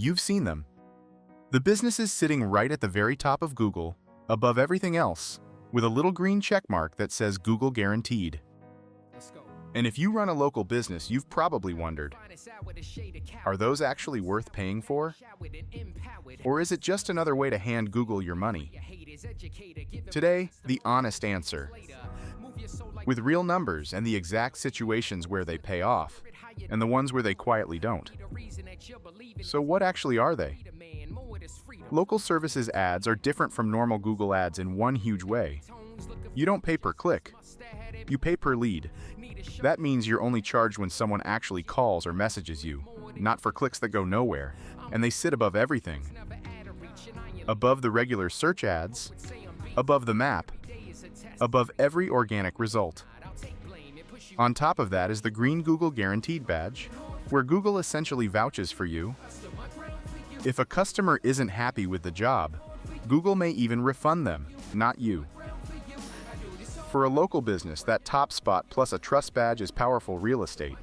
You've seen them. The businesses sitting right at the very top of Google, above everything else, with a little green check mark that says Google Guaranteed. And if you run a local business, you've probably wondered, are those actually worth paying for? Or is it just another way to hand Google your money? Today, the honest answer. With real numbers and the exact situations where they pay off, and the ones where they quietly don't. So what actually are they? Local services ads are different from normal Google ads in one huge way. You don't pay per click. You pay per lead. That means you're only charged when someone actually calls or messages you, not for clicks that go nowhere, and they sit above everything. Above the regular search ads, above the map, above every organic result. On top of that is the green Google Guaranteed badge, where Google essentially vouches for you. If a customer isn't happy with the job, Google may even refund them, not you. For a local business, that top spot plus a trust badge is powerful real estate.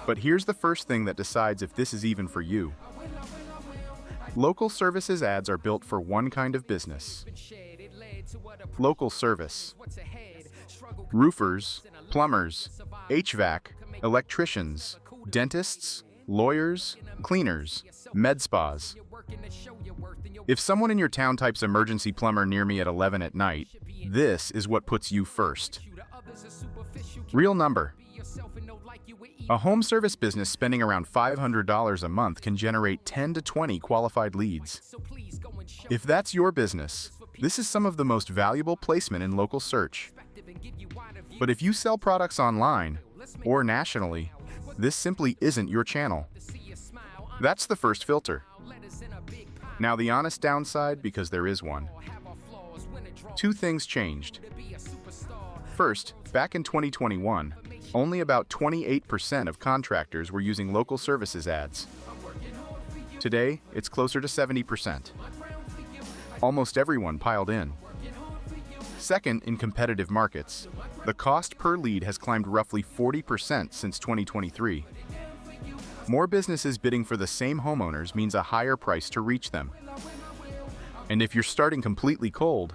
But here's the first thing that decides if this is even for you. Local services ads are built for one kind of business. Local service. Roofers, plumbers, HVAC, electricians, dentists, lawyers, cleaners, med spas. If someone in your town types emergency plumber near me at 11 at night, this is what puts you first. Real number. A home service business spending around $500 a month can generate 10 to 20 qualified leads. If that's your business, this is some of the most valuable placement in local search. But if you sell products online or nationally, this simply isn't your channel. That's the first filter. Now the honest downside, because there is one. Two things changed. First, back in 2021, only about 28% of contractors were using local services ads. Today, it's closer to 70%. Almost everyone piled in. Second, in competitive markets, the cost per lead has climbed roughly 40% since 2023. More businesses bidding for the same homeowners means a higher price to reach them. And if you're starting completely cold,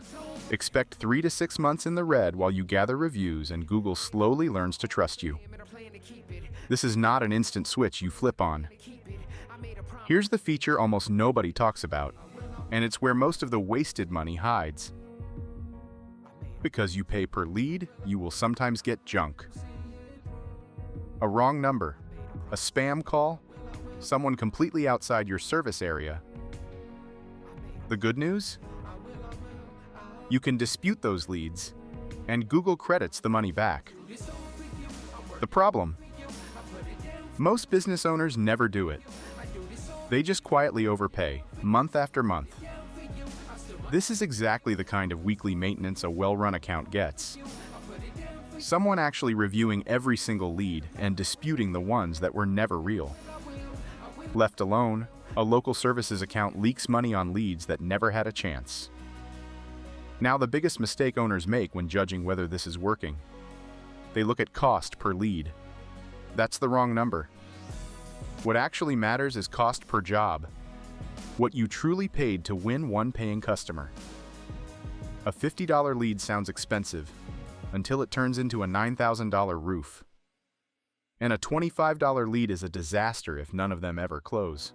expect 3 to 6 months in the red while you gather reviews and Google slowly learns to trust you. This is not an instant switch you flip on. Here's the feature almost nobody talks about, and it's where most of the wasted money hides. Because you pay per lead, you will sometimes get junk. A wrong number, a spam call, someone completely outside your service area. The good news? You can dispute those leads, and Google credits the money back. The problem? Most business owners never do it. They just quietly overpay, month after month. This is exactly the kind of weekly maintenance a well-run account gets. Someone actually reviewing every single lead and disputing the ones that were never real. Left alone, a local services account leaks money on leads that never had a chance. Now, the biggest mistake owners make when judging whether this is working. They look at cost per lead. That's the wrong number. What actually matters is cost per job. What you truly paid to win one paying customer. A $50 lead sounds expensive until it turns into a $9,000 roof. And a $25 lead is a disaster if none of them ever close.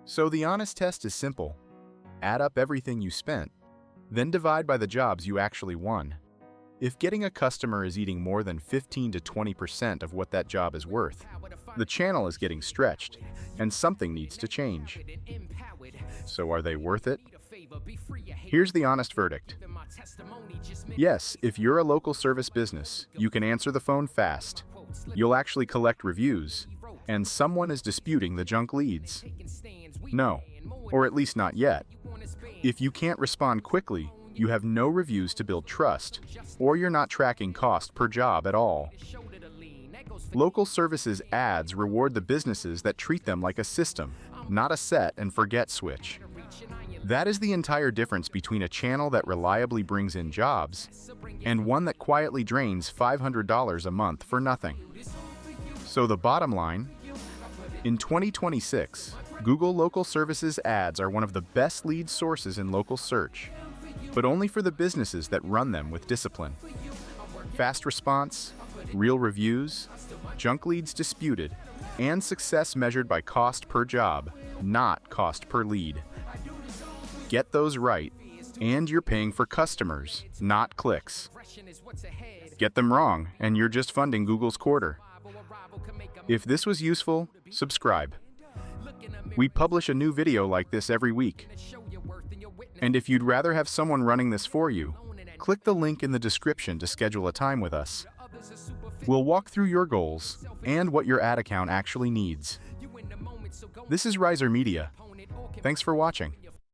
So the honest test is simple. Add up everything you spent, then divide by the jobs you actually won. If getting a customer is eating more than 15 to 20% of what that job is worth, the channel is getting stretched, and something needs to change. So are they worth it? Here's the honest verdict. Yes, if you're a local service business, you can answer the phone fast. You'll actually collect reviews, and someone is disputing the junk leads. No, or at least not yet. If you can't respond quickly, you have no reviews to build trust, or you're not tracking cost per job at all. Local services ads reward the businesses that treat them like a system, not a set and forget switch. That is the entire difference between a channel that reliably brings in jobs and one that quietly drains $500 a month for nothing. So the bottom line, in 2026, Google Local Services ads are one of the best lead sources in local search, but only for the businesses that run them with discipline. Fast response, real reviews, junk leads disputed, and success measured by cost per job, not cost per lead. Get those right, and you're paying for customers, not clicks. Get them wrong, and you're just funding Google's quarter. If this was useful, subscribe. We publish a new video like this every week. And if you'd rather have someone running this for you, click the link in the description to schedule a time with us. We'll walk through your goals and what your ad account actually needs. This is Rizer Media. Thanks for watching.